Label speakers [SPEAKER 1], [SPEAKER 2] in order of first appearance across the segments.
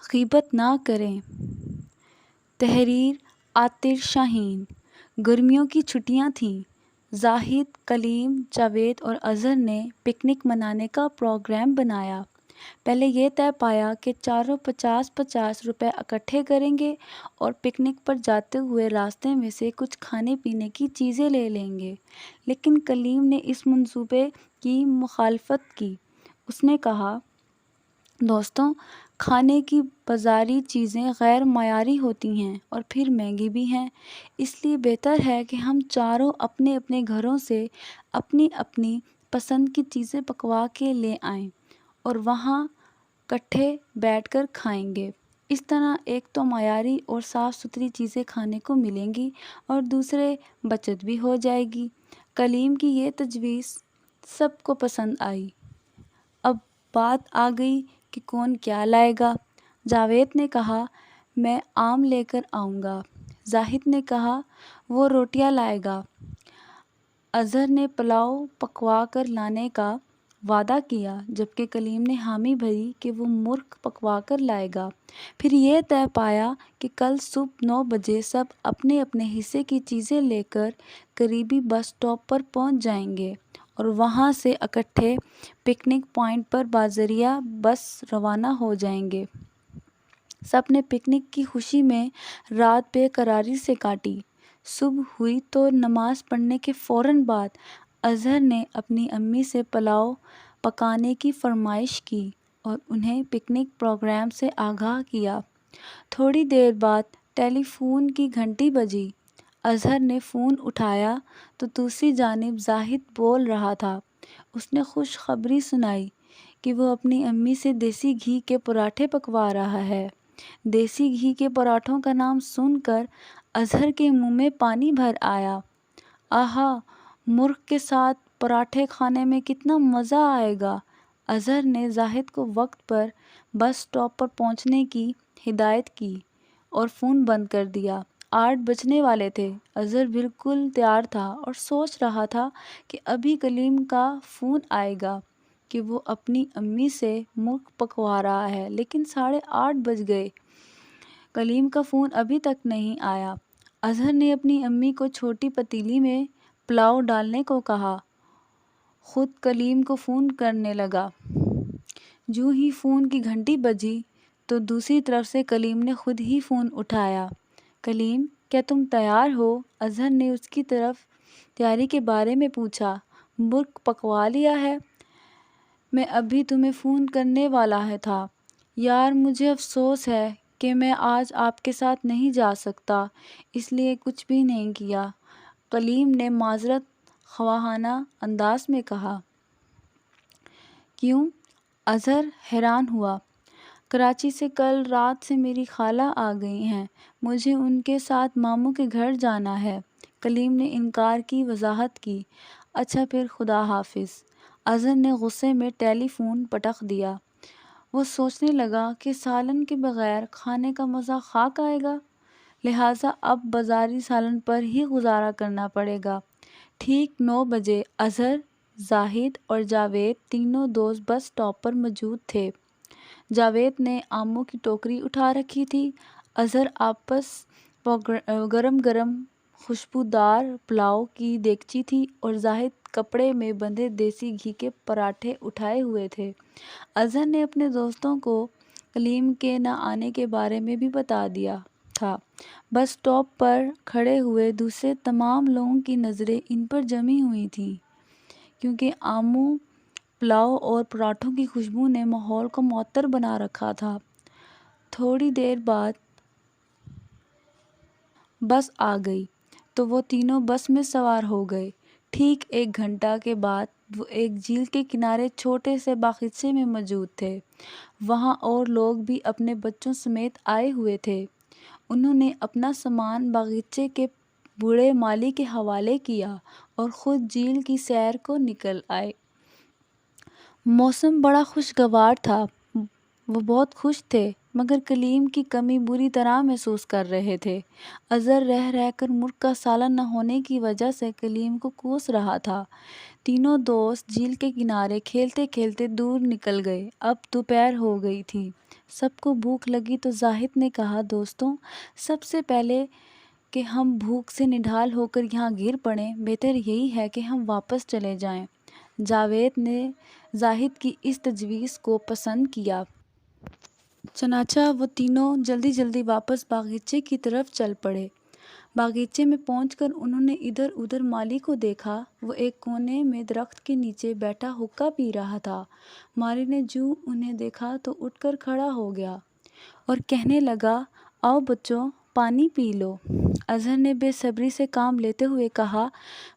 [SPEAKER 1] غیبت نہ کریں۔ تحریر عاطر شاہین۔ گرمیوں کی چھٹیاں تھیں۔ زاہد، کلیم، جاوید اور اظہر نے پکنک منانے کا پروگرام بنایا۔ پہلے یہ طے پایا کہ چاروں 50-50 روپے اکٹھے کریں گے اور پکنک پر جاتے ہوئے راستے میں سے کچھ کھانے پینے کی چیزیں لے لیں گے، لیکن کلیم نے اس منصوبے کی مخالفت کی۔ اس نے کہا، دوستوں، کھانے کی بازاری چیزیں غیر معیاری ہوتی ہیں اور پھر مہنگی بھی ہیں، اس لیے بہتر ہے کہ ہم چاروں اپنے اپنے گھروں سے اپنی اپنی پسند کی چیزیں پکوا کے لے آئیں اور وہاں کٹھے بیٹھ کر کھائیں گے۔ اس طرح ایک تو معیاری اور صاف ستھری چیزیں کھانے کو ملیں گی اور دوسرے بچت بھی ہو جائے گی۔ کلیم کی یہ تجویز سب کو پسند آئی۔ اب بات آ گئی کہ کون کیا لائے گا۔ جاوید نے کہا، میں آم لے کر آؤں گا۔ زاہد نے کہا، وہ روٹیاں لائے گا۔ اظہر نے پلاؤ پکوا کر لانے کا وعدہ کیا، جبکہ کلیم نے حامی بھری کہ وہ مرغ پکوا کر لائے گا۔ پھر یہ طے پایا کہ کل صبح 9 بجے سب اپنے اپنے حصے کی چیزیں لے کر قریبی بس اسٹاپ پر پہنچ جائیں گے اور وہاں سے اکٹھے پکنک پوائنٹ پر بذریعہ بس روانہ ہو جائیں گے۔ سب نے پکنک کی خوشی میں رات بے قراری سے کاٹی۔ صبح ہوئی تو نماز پڑھنے کے فوراً بعد اظہر نے اپنی امی سے پلاؤ پکانے کی فرمائش کی اور انہیں پکنک پروگرام سے آگاہ کیا۔ تھوڑی دیر بعد ٹیلی فون کی گھنٹی بجی۔ اظہر نے فون اٹھایا تو دوسری جانب زاہد بول رہا تھا۔ اس نے خوشخبری سنائی کہ وہ اپنی امی سے دیسی گھی کے پراٹھے پکوا رہا ہے۔ دیسی گھی کے پراٹھوں کا نام سن کر اظہر کے منہ میں پانی بھر آیا۔ آہا، مرغ کے ساتھ پراٹھے کھانے میں کتنا مزہ آئے گا۔ اظہر نے زاہد کو وقت پر بس اسٹاپ پر پہنچنے کی ہدایت کی اور فون بند کر دیا۔ 8 بجنے والے تھے۔ اظہر بالکل تیار تھا اور سوچ رہا تھا کہ ابھی کلیم کا فون آئے گا کہ وہ اپنی امی سے مرغ پکوا رہا ہے، لیکن 8:30 بج گئے۔ کلیم کا فون ابھی تک نہیں آیا۔ اظہر نے اپنی امی کو چھوٹی پتیلی میں پلاؤ ڈالنے کو کہا، خود کلیم کو فون کرنے لگا۔ جوں ہی فون کی گھنٹی بجی تو دوسری طرف سے کلیم نے خود ہی فون اٹھایا۔ کلیم، کیا تم تیار ہو؟ اظہر نے اس کی طرف تیاری کے بارے میں پوچھا۔ مرغ پکوا لیا ہے؟ میں ابھی تمہیں فون کرنے والا تھا۔ یار، مجھے افسوس ہے کہ میں آج آپ کے ساتھ نہیں جا سکتا، اس لیے کچھ بھی نہیں کیا، کلیم نے معذرت خواہانہ انداز میں کہا۔ کیوں؟ اظہر حیران ہوا۔ کراچی سے کل رات سے میری خالہ آ گئی ہیں، مجھے ان کے ساتھ ماموں کے گھر جانا ہے۔ کلیم نے انکار کی وضاحت کی۔ اچھا پھر خدا حافظ۔ اظہر نے غصے میں ٹیلی فون پٹخ دیا۔ وہ سوچنے لگا کہ سالن کے بغیر کھانے کا مزہ خاک آئے گا، لہٰذا اب بازاری سالن پر ہی گزارا کرنا پڑے گا۔ ٹھیک 9 بجے اظہر، زاہد اور جاوید تینوں دوست بس اسٹاپ پر موجود تھے۔ جاوید نے آموں کی ٹوکری اٹھا رکھی تھی۔ اظہر آپس گرم گرم خوشبودار پلاؤ کی دیگچی تھی اور زاہد کپڑے میں بندھے دیسی گھی کے پراٹھے اٹھائے ہوئے تھے۔ اظہر نے اپنے دوستوں کو کلیم کے نہ آنے کے بارے میں بھی بتا دیا تھا۔ بس اسٹاپ پر کھڑے ہوئے دوسرے تمام لوگوں کی نظریں ان پر جمی ہوئی تھیں، کیونکہ آموں، پلاؤ اور پراٹھوں کی خوشبو نے ماحول کو معطر بنا رکھا تھا۔ تھوڑی دیر بعد بس آ گئی تو وہ تینوں بس میں سوار ہو گئے۔ ٹھیک 1 گھنٹہ کے بعد وہ ایک جھیل کے کنارے چھوٹے سے باغیچے میں موجود تھے۔ وہاں اور لوگ بھی اپنے بچوں سمیت آئے ہوئے تھے۔ انہوں نے اپنا سامان باغیچے کے بوڑھے مالی کے حوالے کیا اور خود جھیل کی سیر کو نکل آئے۔ موسم بڑا خوشگوار تھا۔ وہ بہت خوش تھے مگر کلیم کی کمی بری طرح محسوس کر رہے تھے۔ اظہر رہ کر مرغ کا سالن نہ ہونے کی وجہ سے کلیم کو کوس رہا تھا۔ تینوں دوست جھیل کے کنارے کھیلتے کھیلتے دور نکل گئے۔ اب دوپہر ہو گئی تھی، سب کو بھوک لگی تو زاہد نے کہا، دوستوں، سب سے پہلے کہ ہم بھوک سے نڈھال ہو کر یہاں گر پڑیں، بہتر یہی ہے کہ ہم واپس چلے جائیں۔ جاوید نے زاہد کی اس تجویز کو پسند کیا۔ چنانچہ وہ تینوں جلدی جلدی واپس باغیچے کی طرف چل پڑے۔ باغیچے میں پہنچ کر انہوں نے ادھر ادھر مالی کو دیکھا۔ وہ ایک کونے میں درخت کے نیچے بیٹھا حقہ پی رہا تھا۔ مالی نے جو انہیں دیکھا تو اٹھ کر کھڑا ہو گیا اور کہنے لگا، آؤ بچوں، پانی پی لو۔ اظہر نے بے صبری سے کام لیتے ہوئے کہا،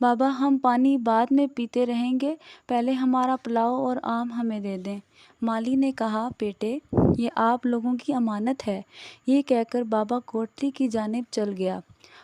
[SPEAKER 1] بابا ہم پانی بعد میں پیتے رہیں گے، پہلے ہمارا پلاؤ اور آم ہمیں دے دیں۔ مالی نے کہا، بیٹے، یہ آپ لوگوں کی امانت ہے۔ یہ کہہ کر بابا کوٹری کی جانب چل گیا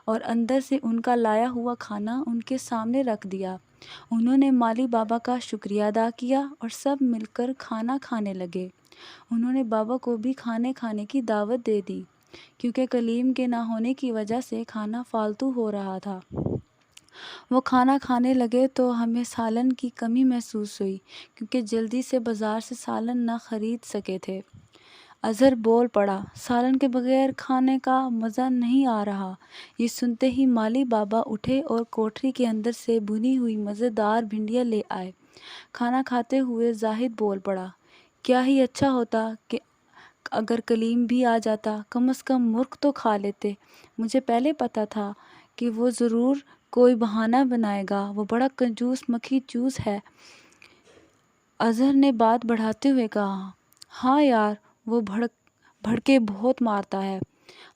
[SPEAKER 1] اور اندر سے ان کا لایا ہوا کھانا ان کے سامنے رکھ دیا۔ انہوں نے مالی بابا کا شکریہ ادا کیا اور سب مل کر کھانا کھانے لگے۔ انہوں نے بابا کو بھی کھانے کی دعوت دے دی، کیونکہ کلیم کے نہ ہونے کی وجہ سے کھانا فالتو ہو رہا تھا۔ وہ کھانا کھانے لگے تو ہمیں سالن کی کمی محسوس ہوئی، کیونکہ جلدی سے بازار سے سالن نہ خرید سکے تھے۔ اظہر بول پڑا، سالن کے بغیر کھانے کا مزہ نہیں آ رہا۔ یہ سنتے ہی مالی بابا اٹھے اور کوٹری کے اندر سے بھنی ہوئی مزیدار بھنڈیاں لے آئے۔ کھانا کھاتے ہوئے زاہد بول پڑا، کیا ہی اچھا ہوتا کہ اگر کلیم بھی آ جاتا، کم از کم مرغ تو کھا لیتے۔ مجھے پہلے پتا تھا کہ وہ ضرور کوئی بہانہ بنائے گا، وہ بڑا کنجوس مکھی چوس ہے۔ اظہر نے بات بڑھاتے ہوئے کہا، ہاں یار، وہ بھڑکے بہت مارتا ہے،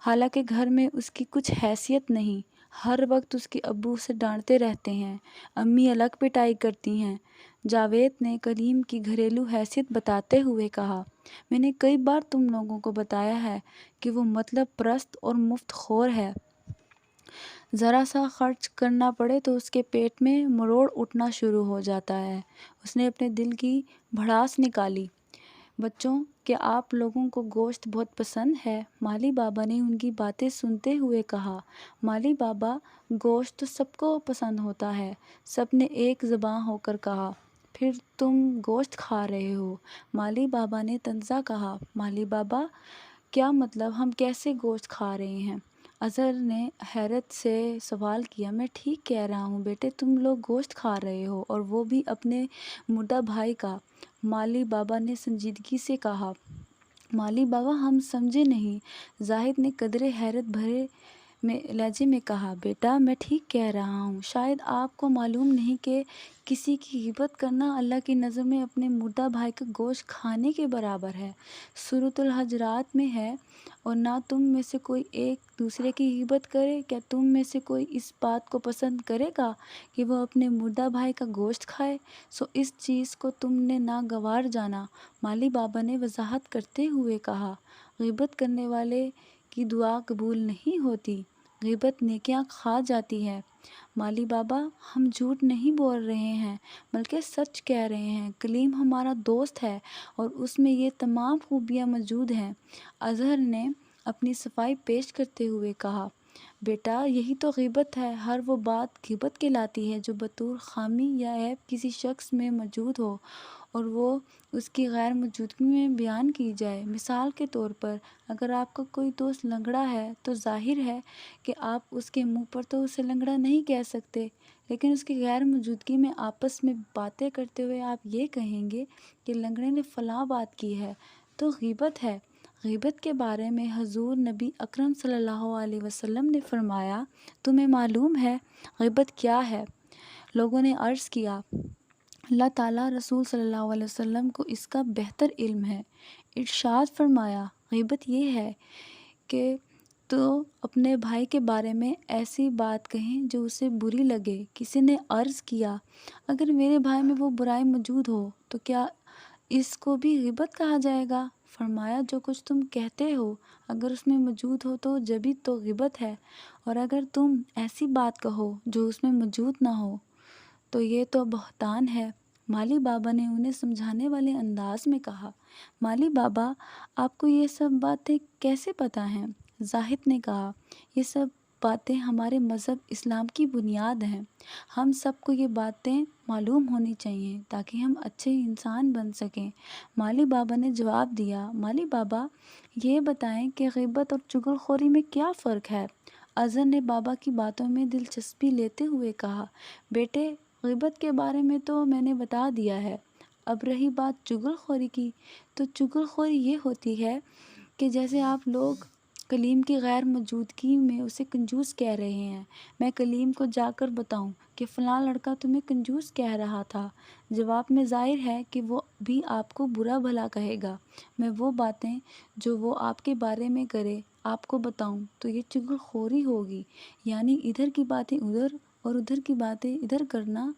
[SPEAKER 1] حالانکہ گھر میں اس کی کچھ حیثیت نہیں، ہر وقت اس کے ابو اسے ڈانٹتے رہتے ہیں، امی الگ پٹائی کرتی ہیں۔ جاوید نے کلیم کی گھریلو حیثیت بتاتے ہوئے کہا، میں نے کئی بار تم لوگوں کو بتایا ہے کہ وہ مطلب پرست اور مفت خور ہے۔ ذرا سا خرچ کرنا پڑے تو اس کے پیٹ میں مروڑ اٹھنا شروع ہو جاتا ہے۔ اس نے اپنے دل کی بھڑاس نکالی۔ بچوں، کیا آپ لوگوں کو گوشت بہت پسند ہے؟ مالی بابا نے ان کی باتیں سنتے ہوئے کہا، مالی بابا، گوشت تو سب کو پسند ہوتا ہے۔ سب نے ایک زبان ہو کر کہا، پھر تم گوشت کھا رہے ہو؟ مالی بابا نے طنزا کہا، مالی بابا، کیا مطلب ہم کیسے گوشت کھا رہے ہیں؟ اظہر نے حیرت سے سوال کیا، میں ٹھیک کہہ رہا ہوں بیٹے، تم لوگ گوشت کھا رہے ہو، اور وہ بھی اپنے مردہ بھائی کا۔ مالی بابا نے سنجیدگی سے کہا، مالی بابا ہم سمجھے نہیں۔ زاہد نے قدرے حیرت بھرے لہجے میں کہا، بیٹا میں ٹھیک کہہ رہا ہوں، شاید آپ کو معلوم نہیں کہ کسی کی غیبت کرنا اللہ کی نظر میں اپنے مردہ بھائی کا گوشت کھانے کے برابر ہے۔ سورۃ الحجرات میں ہے، اور نہ تم میں سے کوئی ایک دوسرے کی غیبت کرے۔ کیا تم میں سے کوئی اس بات کو پسند کرے گا کہ وہ اپنے مردہ بھائی کا گوشت کھائے؟ سو اس چیز کو تم نے ناگوار جانا۔ مالی بابا نے وضاحت کرتے ہوئے کہا، غیبت کرنے والے کی دعا قبول نہیں ہوتی، غیبت نیکیاں کھا جاتی ہے۔ مالی بابا، ہم جھوٹ نہیں بول رہے ہیں بلکہ سچ کہہ رہے ہیں، کلیم ہمارا دوست ہے اور اس میں یہ تمام خوبیاں موجود ہیں۔ اظہر نے اپنی صفائی پیش کرتے ہوئے کہا، بیٹا یہی تو غیبت ہے، ہر وہ بات غیبت کہلاتی ہے جو بطور خامی یا عیب کسی شخص میں موجود ہو اور وہ اس کی غیر موجودگی میں بیان کی جائے۔ مثال کے طور پر، اگر آپ کا کوئی دوست لنگڑا ہے تو ظاہر ہے کہ آپ اس کے منہ پر تو اسے لنگڑا نہیں کہہ سکتے، لیکن اس کی غیر موجودگی میں آپس میں باتیں کرتے ہوئے آپ یہ کہیں گے کہ لنگڑے نے فلاں بات کی ہے، تو غیبت ہے۔ غیبت کے بارے میں حضور نبی اکرم صلی اللہ علیہ وسلم نے فرمایا، تمہیں معلوم ہے غیبت کیا ہے؟ لوگوں نے عرض کیا، اللہ تعالیٰ رسول صلی اللہ علیہ وسلم کو اس کا بہتر علم ہے۔ ارشاد فرمایا، غیبت یہ ہے کہ تو اپنے بھائی کے بارے میں ایسی بات کہیں جو اسے بری لگے۔ کسی نے عرض کیا، اگر میرے بھائی میں وہ برائی موجود ہو تو کیا اس کو بھی غیبت کہا جائے گا؟ فرمایا، جو کچھ تم کہتے ہو اگر اس میں موجود ہو تو جبھی تو غیبت ہے، اور اگر تم ایسی بات کہو جو اس میں موجود نہ ہو تو یہ تو بہتان ہے۔ مالی بابا نے انہیں سمجھانے والے انداز میں کہا، مالی بابا آپ کو یہ سب باتیں کیسے پتہ ہیں؟ زاہد نے کہا، یہ سب باتیں ہمارے مذہب اسلام کی بنیاد ہیں، ہم سب کو یہ باتیں معلوم ہونی چاہیے تاکہ ہم اچھے انسان بن سکیں۔ مالی بابا نے جواب دیا، مالی بابا یہ بتائیں کہ غیبت اور چغل خوری میں کیا فرق ہے؟ اظہر نے بابا کی باتوں میں دلچسپی لیتے ہوئے کہا، بیٹے غیبت کے بارے میں تو میں نے بتا دیا ہے، اب رہی بات چغل خوری کی، تو چغل خوری یہ ہوتی ہے کہ جیسے آپ لوگ کلیم کی غیر موجودگی میں اسے کنجوس کہہ رہے ہیں، میں کلیم کو جا کر بتاؤں کہ فلاں لڑکا تمہیں کنجوس کہہ رہا تھا، جواب میں ظاہر ہے کہ وہ بھی آپ کو برا بھلا کہے گا، میں وہ باتیں جو وہ آپ کے بارے میں کرے آپ کو بتاؤں تو یہ چغل خوری ہوگی، یعنی ادھر کی باتیں ادھر اور ادھر کی باتیں ادھر کرنا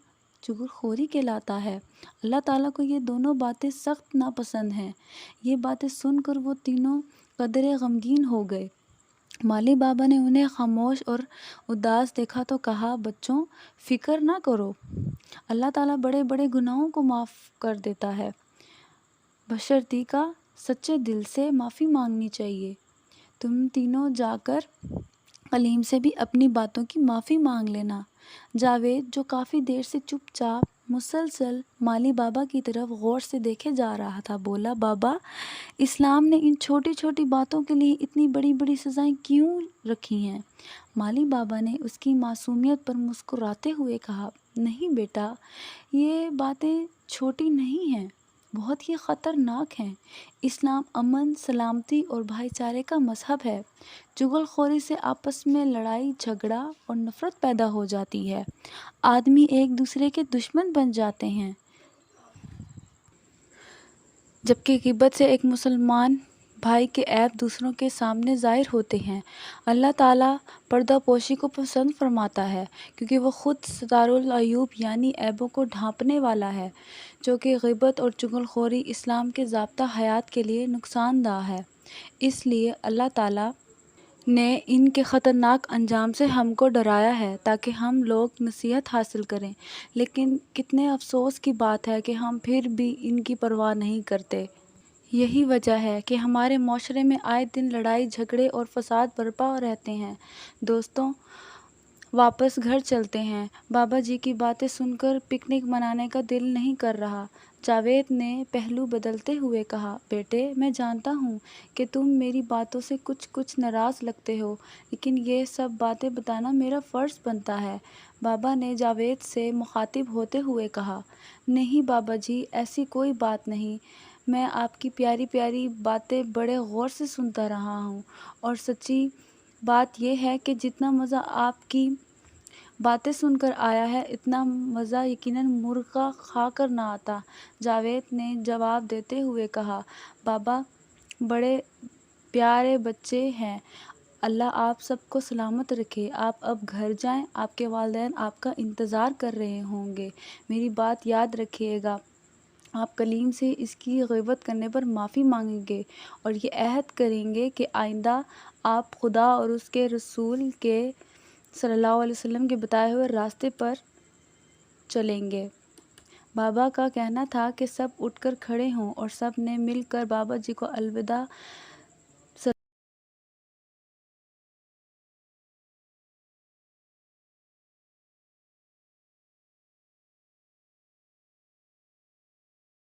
[SPEAKER 1] چغل خوری کہلاتا ہے۔ اللہ تعالیٰ کو یہ دونوں باتیں سخت ناپسند ہیں۔ یہ باتیں سن کر وہ تینوں قدرے غمگین ہو گئے۔ مالی بابا نے انہیں خاموش اور اداس دیکھا تو کہا، بچوں فکر نہ کرو، اللہ تعالیٰ بڑے بڑے گناہوں کو معاف کر دیتا ہے، بشرطیکہ سچے دل سے معافی مانگنی چاہیے۔ تم تینوں جا کر کلیم سے بھی اپنی باتوں کی معافی مانگ لینا۔ جاوید جو کافی دیر سے چپ چاپ مسلسل مالی بابا کی طرف غور سے دیکھے جا رہا تھا بولا، بابا اسلام نے ان چھوٹی چھوٹی باتوں کے لیے اتنی بڑی بڑی سزائیں کیوں رکھی ہیں؟ مالی بابا نے اس کی معصومیت پر مسکراتے ہوئے کہا، نہیں بیٹا، یہ باتیں چھوٹی نہیں ہیں، بہت ہی خطرناک ہیں۔ اسلام امن، سلامتی اور بھائی چارے کا مذہب ہے۔ چغل خوری سے آپس میں لڑائی جھگڑا اور نفرت پیدا ہو جاتی ہے، آدمی ایک دوسرے کے دشمن بن جاتے ہیں، جبکہ غیبت سے ایک مسلمان بھائی کے عیب دوسروں کے سامنے ظاہر ہوتے ہیں۔ اللہ تعالیٰ پردہ پوشی کو پسند فرماتا ہے کیونکہ وہ خود ستار العیوب یعنی عیبوں کو ڈھانپنے والا ہے، جو کہ غیبت اور چغل خوری اسلام کے ضابطہ حیات کے لیے نقصان دہ ہے۔ اس لیے اللہ تعالیٰ نے ان کے خطرناک انجام سے ہم کو ڈرایا ہے تاکہ ہم لوگ نصیحت حاصل کریں، لیکن کتنے افسوس کی بات ہے کہ ہم پھر بھی ان کی پرواہ نہیں کرتے۔ یہی وجہ ہے کہ ہمارے معاشرے میں آئے دن لڑائی جھگڑے اور فساد برپا رہتے ہیں۔ دوستوں واپس گھر چلتے ہیں، بابا جی کی باتیں سن کر پکنک منانے کا دل نہیں کر رہا۔ جاوید نے پہلو بدلتے ہوئے کہا، بیٹے میں جانتا ہوں کہ تم میری باتوں سے کچھ ناراض لگتے ہو، لیکن یہ سب باتیں بتانا میرا فرض بنتا ہے۔ بابا نے جاوید سے مخاطب ہوتے ہوئے کہا، نہیں بابا جی ایسی کوئی بات نہیں، میں آپ کی پیاری پیاری باتیں بڑے غور سے سنتا رہا ہوں، اور سچی بات یہ ہے کہ جتنا مزہ آپ کی باتیں سن کر آیا ہے اتنا مزہ یقیناً مرغا کھا کر نہ آتا۔ جاوید نے جواب دیتے ہوئے کہا، بابا بڑے پیارے بچے ہیں، اللہ آپ سب کو سلامت رکھے، آپ اب گھر جائیں، آپ کے والدین آپ کا انتظار کر رہے ہوں گے، میری بات یاد رکھیے گا، آپ کلیم سے اس کی غیبت کرنے پر معافی مانگیں گے اور یہ عہد کریں گے کہ آئندہ آپ خدا اور اس کے رسول کے صلی اللہ علیہ وسلم کے بتائے ہوئے راستے پر چلیں گے۔ بابا کا کہنا تھا کہ سب اٹھ کر کھڑے ہوں اور سب نے مل کر بابا جی کو الوداع